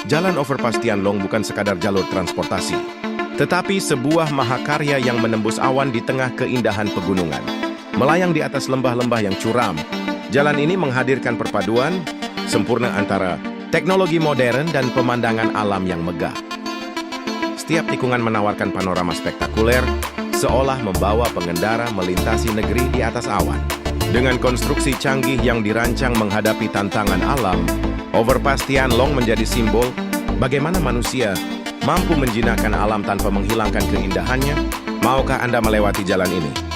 Jalan Overpass Tianlong bukan sekadar jalur transportasi, tetapi sebuah mahakarya yang menembus awan di tengah keindahan pegunungan. Melayang di atas lembah-lembah yang curam, jalan ini menghadirkan perpaduan sempurna antara teknologi modern dan pemandangan alam yang megah. Setiap tikungan menawarkan panorama spektakuler, seolah membawa pengendara melintasi negeri di atas awan. Dengan konstruksi canggih yang dirancang menghadapi tantangan alam, Overpass Tianlong menjadi simbol bagaimana manusia mampu menjinakkan alam tanpa menghilangkan keindahannya. Maukah Anda melewati jalan ini?